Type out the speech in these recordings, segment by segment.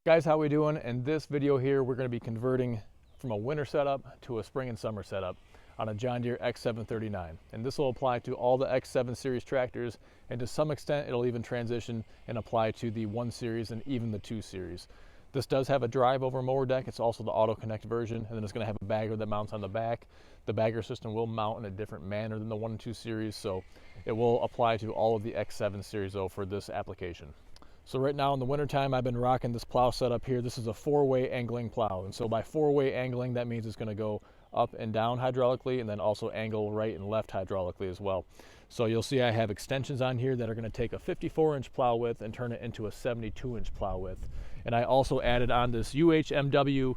Guys, how we doing? In this video here, we're going to be converting from a winter setup to a spring and summer setup on a John Deere X739. And this will apply to all the X7 series tractors, and to some extent it'll even transition and apply to the 1 series and even the 2 series. This does have a drive over mower deck. It's also the AutoConnect version, and then it's going to have a bagger that mounts on the back. The bagger system will mount in a different manner than the 1 and 2 series, so it will apply to all of the X7 series though for this application. So right now in the wintertime, I've been rocking this plow setup here. This is a 4-way angling plow. And so by 4-way angling, that means it's going to go up and down hydraulically, and then also angle right and left hydraulically as well. So you'll see I have extensions on here that are going to take a 54-inch plow width and turn it into a 72-inch plow width. And I also added on this UHMW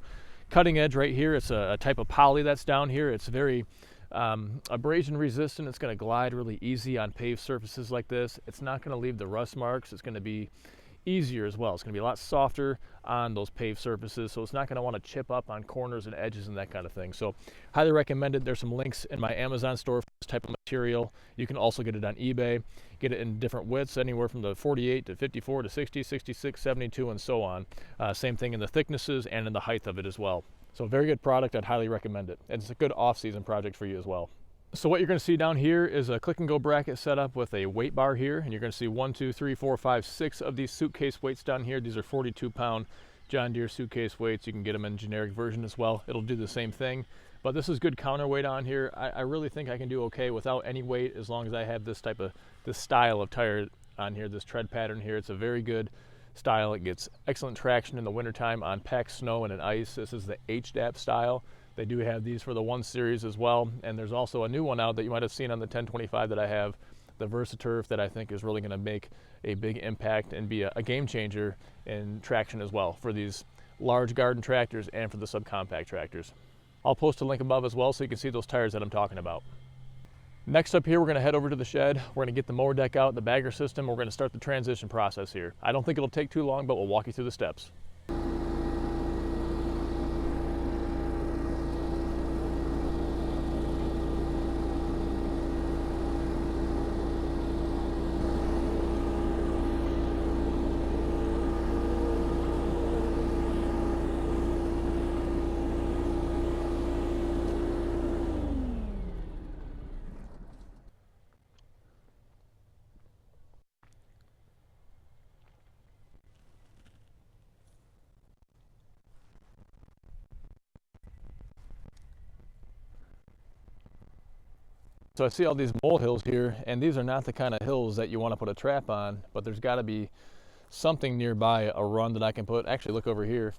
cutting edge right here. It's a type of poly that's down here. It's very abrasion resistant. It's going to glide really easy on paved surfaces like this. It's not going to leave the rust marks. It's going to be easier as well. It's going to be a lot softer on those paved surfaces, so it's not going to want to chip up on corners and edges and that kind of thing. So highly recommended. There's some links in my Amazon store for this type of material. You can also get it on eBay, get it in different widths, anywhere from the 48 to 54 to 60, 66, 72, and so on. Same thing in the thicknesses and in the height of it as well. So very good product. I'd highly recommend it. And it's a good off-season project for you as well. So what you're going to see down here is a click and go bracket setup with a weight bar here, and you're going to see 1, 2, 3, 4, 5, 6 of these suitcase weights down here. These are 42-pound John Deere suitcase weights. You can get them in generic version as well. It'll do the same thing, but this is good counterweight on here. I really think I can do okay without any weight as long as I have this style of tire on here, this tread pattern here. It's a very good style. It gets excellent traction in the wintertime on packed snow and ice. This is the HDAP style. They do have these for the 1 series as well, and there's also a new one out that you might have seen on the 1025 that I have, the VersaTurf, that I think is really going to make a big impact and be a game changer in traction as well for these large garden tractors and for the subcompact tractors. I'll post a link above as well so you can see those tires that I'm talking about. Next up here, we're going to head over to the shed. We're going to get the mower deck out, the bagger system. We're going to start the transition process here. I don't think it'll take too long, but we'll walk you through the steps. So I see all these molehills here, and these are not the kind of hills that you want to put a trap on, but there's got to be something nearby, a run that I can put. Actually, look over here.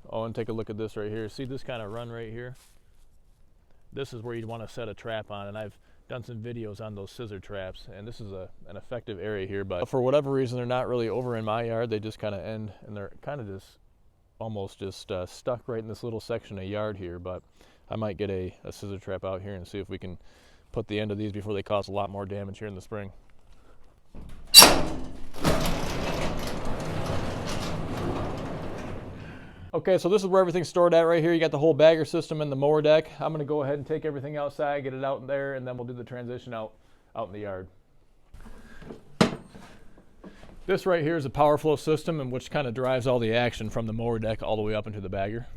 Oh, and take a look at this right here. See this kind of run right here? This is where you'd want to set a trap on, and I've done some videos on those scissor traps, and this is an effective area here, but for whatever reason, they're not really over in my yard. They just kind of end, and they're kind of just almost just stuck right in this little section of yard here, but I might get a scissor trap out here and see if we can put the end of these before they cause a lot more damage here in the spring. Okay, so this is where everything's stored at right here. You got the whole bagger system and the mower deck. I'm gonna go ahead and take everything outside, get it out in there, and then we'll do the transition out in the yard. This right here is a power flow system, and which kind of drives all the action from the mower deck all the way up into the bagger.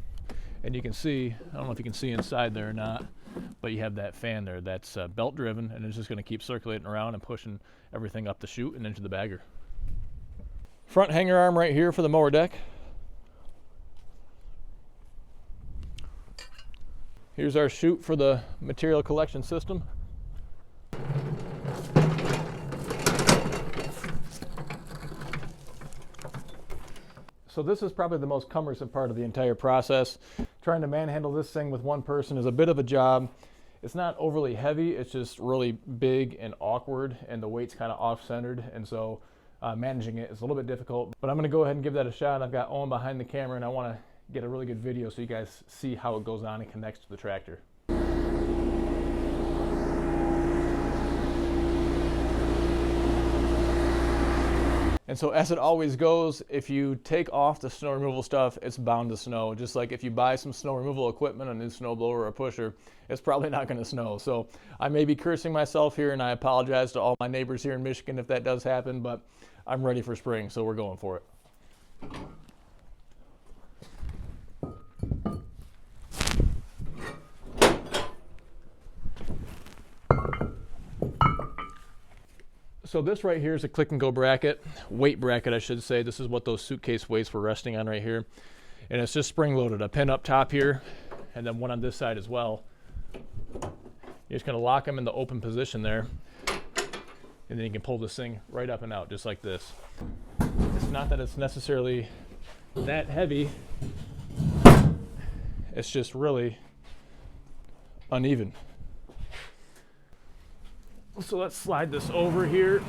And you can see, I don't know if you can see inside there or not, but you have that fan there that's belt driven, and it's just going to keep circulating around and pushing everything up the chute and into the bagger. Front hanger arm right here for the mower deck. Here's our chute for the material collection system. So this is probably the most cumbersome part of the entire process. Trying to manhandle this thing with one person is a bit of a job. It's not overly heavy, it's just really big and awkward, and the weight's kind of off-centered, and so managing it is a little bit difficult. But I'm going to go ahead and give that a shot. I've got Owen behind the camera, and I want to get a really good video so you guys see how it goes on and connects to the tractor. And so as it always goes, if you take off the snow removal stuff, it's bound to snow. Just like if you buy some snow removal equipment, a new snowblower or a pusher, it's probably not going to snow. So I may be cursing myself here, and I apologize to all my neighbors here in Michigan if that does happen, but I'm ready for spring, so we're going for it. So this right here is a click and go bracket, weight bracket I should say. This is what those suitcase weights were resting on right here. And it's just spring loaded, a pin up top here, and then one on this side as well. You're just gonna lock them in the open position there, and then you can pull this thing right up and out just like this. It's not that it's necessarily that heavy, it's just really uneven. So let's slide this over here.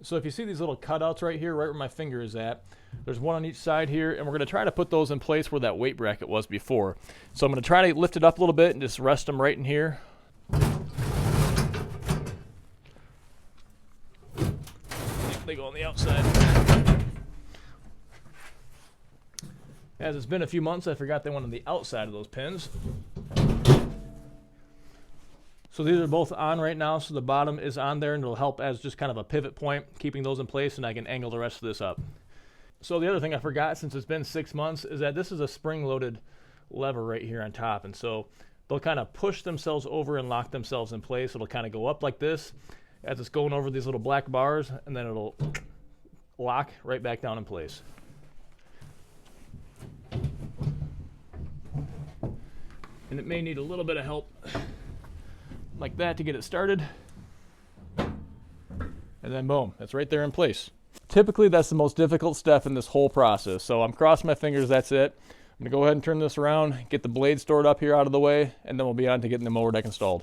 So if you see these little cutouts right here, right where my finger is at, there's one on each side here, and we're going to try to put those in place where that weight bracket was before. So I'm going to try to lift it up a little bit and just rest them right in here. They go on the outside. As it's been a few months, I forgot they went on the outside of those pins. So these are both on right now, so the bottom is on there, and it'll help as just kind of a pivot point, keeping those in place, and I can angle the rest of this up. So the other thing I forgot, since it's been 6 months, is that this is a spring-loaded lever right here on top, and so they'll kind of push themselves over and lock themselves in place. It'll kind of go up like this as it's going over these little black bars, and then it'll lock right back down in place. And it may need a little bit of help like that to get it started. And then boom, that's right there in place. Typically that's the most difficult step in this whole process. So I'm crossing my fingers, that's it. I'm gonna go ahead and turn this around, get the blade stored up here out of the way, and then we'll be on to getting the mower deck installed.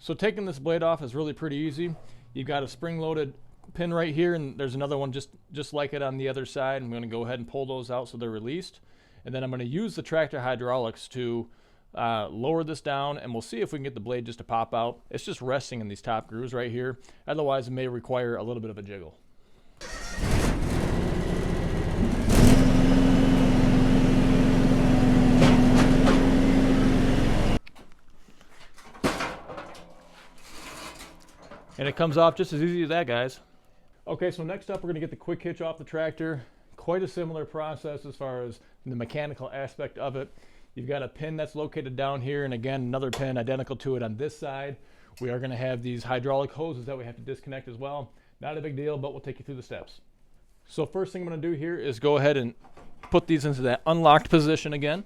So taking this blade off is really pretty easy. You've got a spring-loaded pin right here, and there's another one just like it on the other side. I'm going to go ahead and pull those out so they're released. And then I'm going to use the tractor hydraulics to lower this down, and we'll see if we can get the blade just to pop out. It's just resting in these top grooves right here. Otherwise, it may require a little bit of a jiggle. And it comes off just as easy as that, guys. Okay, so next up we're gonna get the quick hitch off the tractor. Quite a similar process as far as the mechanical aspect of it. You've got a pin that's located down here, and again, another pin identical to it on this side. We are gonna have these hydraulic hoses that we have to disconnect as well. Not a big deal, but we'll take you through the steps. So first thing I'm gonna do here is go ahead and put these into that unlocked position again,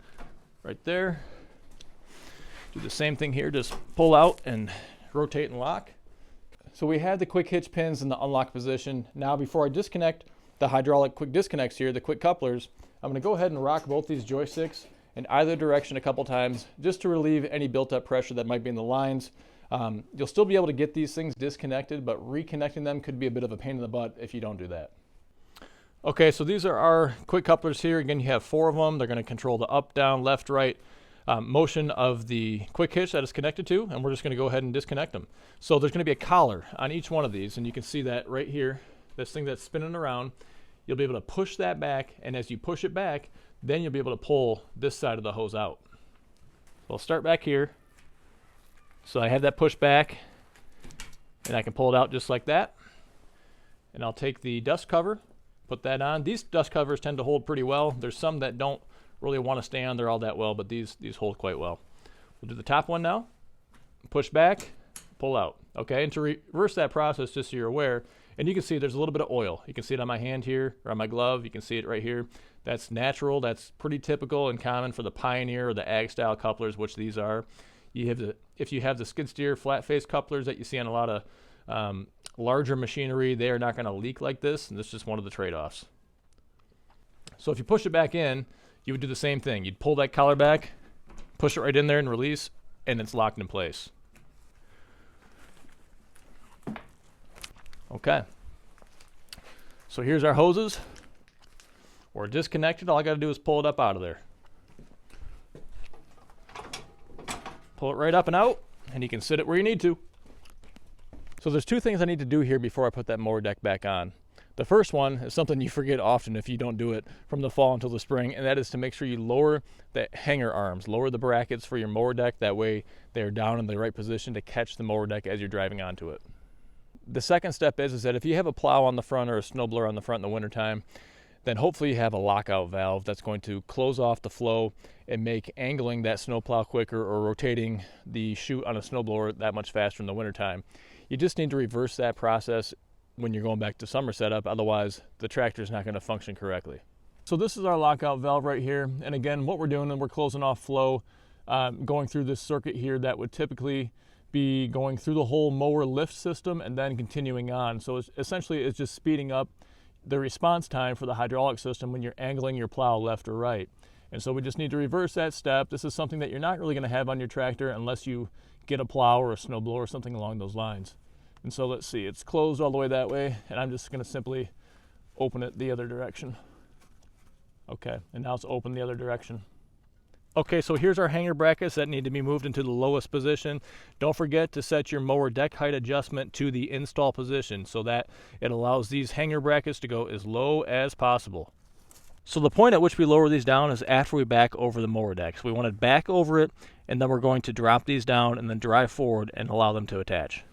right there. Do the same thing here, just pull out and rotate and lock. So we have the quick hitch pins in the unlock position. Now before I disconnect the hydraulic quick disconnects here, the quick couplers, I'm going to go ahead and rock both these joysticks in either direction a couple times just to relieve any built up pressure that might be in the lines. You'll still be able to get these things disconnected, but reconnecting them could be a bit of a pain in the butt if you don't do that. Okay, so these are our quick couplers here. Again, you have 4 of them. They're going to control the up, down, left, right motion of the quick hitch that it's connected to, and we're just going to go ahead and disconnect them. So there's going to be a collar on each one of these, and you can see that right here, this thing that's spinning around. You'll be able to push that back, and as you push it back, then you'll be able to pull this side of the hose out. So I'll start back here. So I have that pushed back, and I can pull it out just like that. And I'll take the dust cover, put that on. These dust covers tend to hold pretty well. There's some that don't really want to stay on there all that well, but these hold quite well. We'll do the top one now. Push back, pull out. Okay, and to reverse that process, just so you're aware, and you can see there's a little bit of oil. You can see it on my hand here, or on my glove. You can see it right here. That's natural. That's pretty typical and common for the Pioneer or the Ag style couplers, which these are. If you have the skid steer flat face couplers that you see on a lot of larger machinery, they are not going to leak like this, and this is just one of the trade-offs. So if you push it back in, you would do the same thing. You'd pull that collar back, push it right in there and release, and it's locked in place. Okay. So here's our hoses. We're disconnected. All I got to do is pull it up out of there. Pull it right up and out, and you can sit it where you need to. So there's 2 things I need to do here before I put that mower deck back on. The first one is something you forget often if you don't do it from the fall until the spring, and that is to make sure you lower the hanger arms, lower the brackets for your mower deck. That way they're down in the right position to catch the mower deck as you're driving onto it. The second step is that if you have a plow on the front or a snowblower on the front in the wintertime, then hopefully you have a lockout valve that's going to close off the flow and make angling that snowplow quicker or rotating the chute on a snowblower that much faster in the wintertime. You just need to reverse that process when you're going back to summer setup, otherwise the tractor is not going to function correctly. So this is our lockout valve right here, and again what we're doing is we're closing off flow going through this circuit here that would typically be going through the whole mower lift system and then continuing on. So essentially it's just speeding up the response time for the hydraulic system when you're angling your plow left or right. And so we just need to reverse that step. This is something that you're not really going to have on your tractor unless you get a plow or a snowblower or something along those lines. And so let's see, it's closed all the way that way, and I'm just going to simply open it the other direction. Okay, and now it's open the other direction. Okay, so here's our hanger brackets that need to be moved into the lowest position. Don't forget to set your mower deck height adjustment to the install position so that it allows these hanger brackets to go as low as possible. So the point at which we lower these down is after we back over the mower deck. So we want to back over it, and then we're going to drop these down and then drive forward and allow them to attach.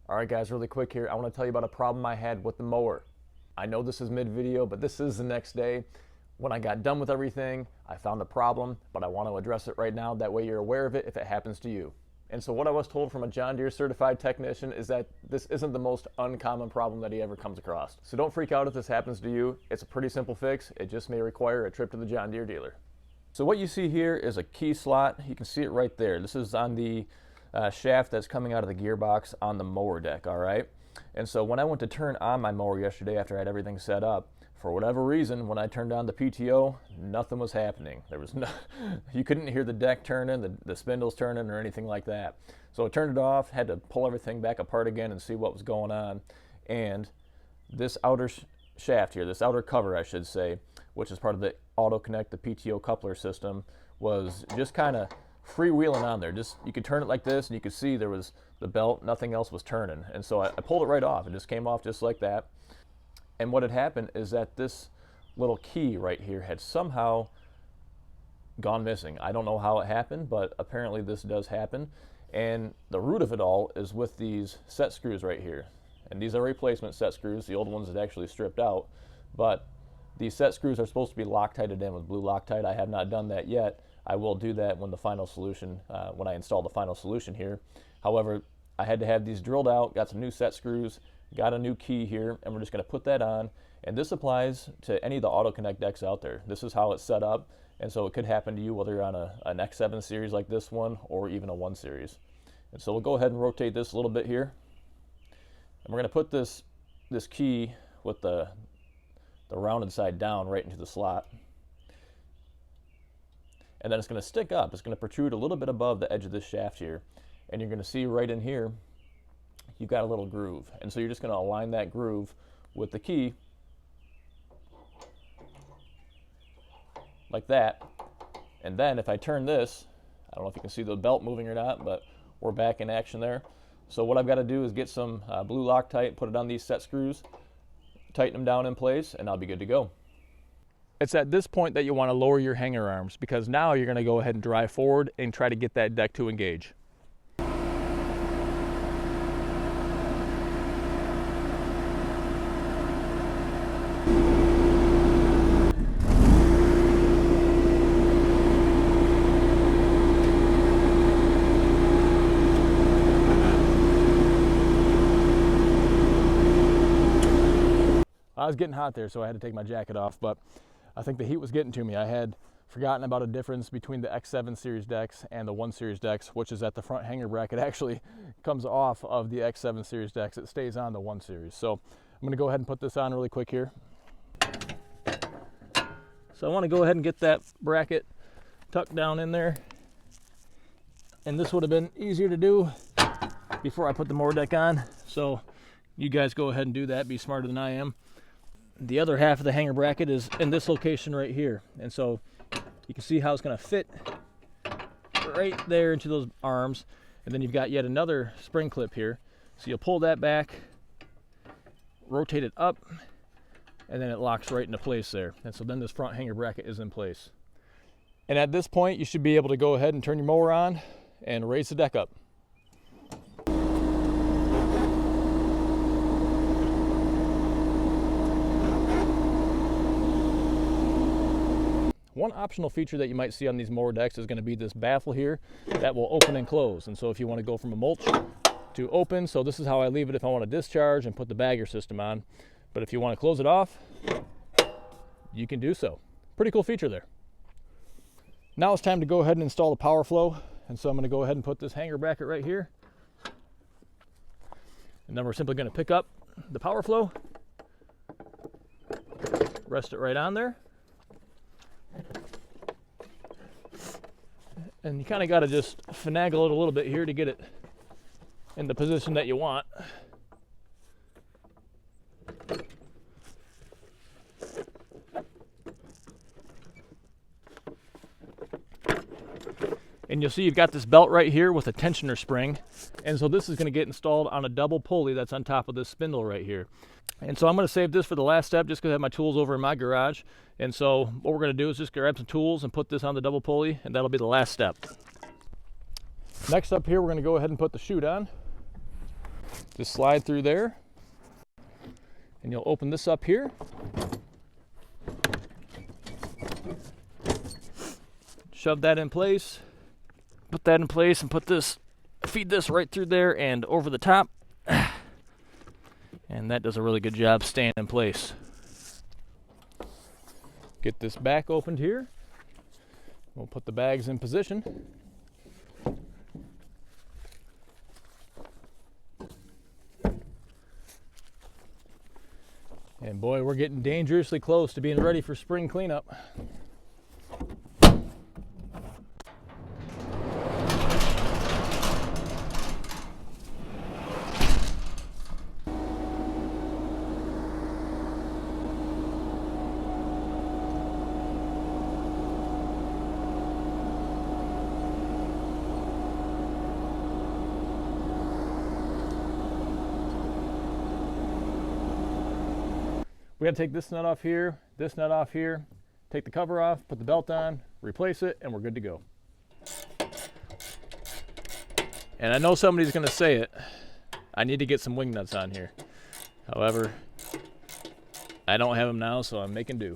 All right guys, really quick here, I want to tell you about a problem I had with the mower. I know this is mid-video, but this is the next day. When I got done with everything, I found a problem, but I want to address it right now. That way you're aware of it if it happens to you. And so what I was told from a John Deere certified technician is that this isn't the most uncommon problem that he ever comes across. So don't freak out if this happens to you. It's a pretty simple fix. It just may require a trip to the John Deere dealer. So what you see here is a key slot. You can see it right there. This is on the shaft that's coming out of the gearbox on the mower deck, all right? And so when I went to turn on my mower yesterday after I had everything set up, for whatever reason, when I turned on the PTO, nothing was happening. There was no, you couldn't hear the deck turning, the spindles turning, or anything like that. So I turned it off, had to pull everything back apart again and see what was going on. And this outer shaft here, this outer cover, I should say, which is part of the AutoConnect, the PTO coupler system, was just kind of freewheeling on there. Just, you could turn it like this and you could see there was the belt, nothing else was turning. And so I pulled it right off. It just came off just like that. And what had happened is that this little key right here had somehow gone missing. I don't know how it happened, but apparently this does happen. And the root of it all is with these set screws right here. And these are replacement set screws. The old ones had actually stripped out. But these set screws are supposed to be Loctited in with blue Loctite. I have not done that yet. I will do that when the final solution, when I install the final solution here. However, I had to have these drilled out, got some new set screws, got a new key here, and we're just going to put that on. And this applies to any of the AutoConnect decks out there. This is how it's set up, and so it could happen to you whether you're on an X7 series like this one or even a 1 series. And so we'll go ahead and rotate this a little bit here. And we're going to put this key with the rounded side down right into the slot. And then it's going to stick up. It's going to protrude a little bit above the edge of this shaft here. And you're going to see right in here, you've got a little groove. And so you're just going to align that groove with the key like that. And then if I turn this, I don't know if you can see the belt moving or not, but we're back in action there. So what I've got to do is get some blue Loctite, put it on these set screws, tighten them down in place, and I'll be good to go. It's at this point that you want to lower your hanger arms, because now you're going to go ahead and drive forward and try to get that deck to engage. I was getting hot there, so I had to take my jacket off, but I think the heat was getting to me. I had forgotten about a difference between the X7 series decks and the 1 series decks, which is that the front hanger bracket actually comes off of the X7 series decks. It stays on the 1 series. So I'm going to go ahead and put this on really quick here. So I want to go ahead and get that bracket tucked down in there. And this would have been easier to do before I put the mower deck on. So you guys go ahead and do that. Be smarter than I am. The other half of the hanger bracket is in this location right here. And so you can see how it's going to fit right there into those arms. And then you've got yet another spring clip here. So you'll pull that back, rotate it up, and then it locks right into place there. And so then this front hanger bracket is in place. And at this point, you should be able to go ahead and turn your mower on and raise the deck up. One optional feature that you might see on these mower decks is going to be this baffle here that will open and close. And so if you want to go from a mulch to open, so this is how I leave it if I want to discharge and put the bagger system on. But if you want to close it off, you can do so. Pretty cool feature there. Now it's time to go ahead and install the power flow. And so I'm going to go ahead and put this hanger bracket right here. And then we're simply going to pick up the power flow, rest it right on there. And you kind of got to just finagle it a little bit here to get it in the position that you want. And you'll see you've got this belt right here with a tensioner spring. And so this is going to get installed on a double pulley that's on top of this spindle right here. And so I'm going to save this for the last step just because I have my tools over in my garage. And so what we're going to do is just grab some tools and put this on the double pulley, and that'll be the last step. Next up here, we're going to go ahead and put the chute on. Just slide through there. And you'll open this up here. Shove that in place. Put that in place and put this, feed this right through there and over the top. And that does a really good job staying in place. Get this back opened here. We'll put the bags in position. And boy, we're getting dangerously close to being ready for spring cleanup. We got to take this nut off here, this nut off here, take the cover off, put the belt on, replace it, and we're good to go. And I know somebody's going to say it, I need to get some wing nuts on here. However, I don't have them now, so I'm making do.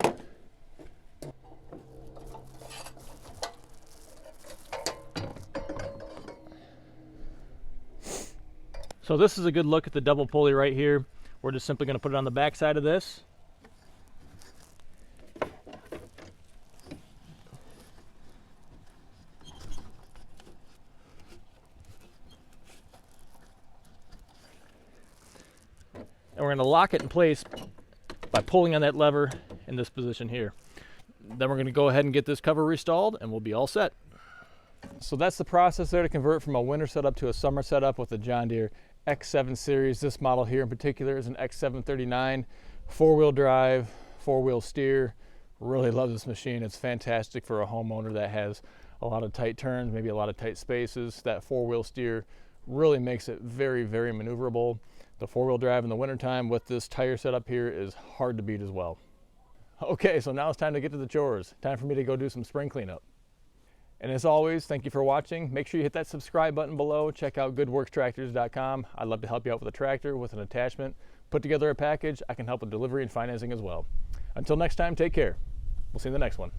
So this is a good look at the double pulley right here. We're just simply going to put it on the back side of this. And we're going to lock it in place by pulling on that lever in this position here. Then we're going to go ahead and get this cover restalled and we'll be all set. So that's the process there to convert from a winter setup to a summer setup with the John Deere X7 series. This model here in particular is an X739, four-wheel drive, four-wheel steer. Really love this machine. It's fantastic for a homeowner that has a lot of tight turns, maybe a lot of tight spaces. That four-wheel steer really makes it very, very maneuverable. The four-wheel drive in the wintertime with this tire setup here is hard to beat as well. Okay, so now it's time to get to the chores. Time for me to go do some spring cleanup. And as always, thank you for watching. Make sure you hit that subscribe button below. Check out goodworkstractors.com. I'd love to help you out with a tractor, with an attachment. Put together a package. I can help with delivery and financing as well. Until next time, take care. We'll see you in the next one.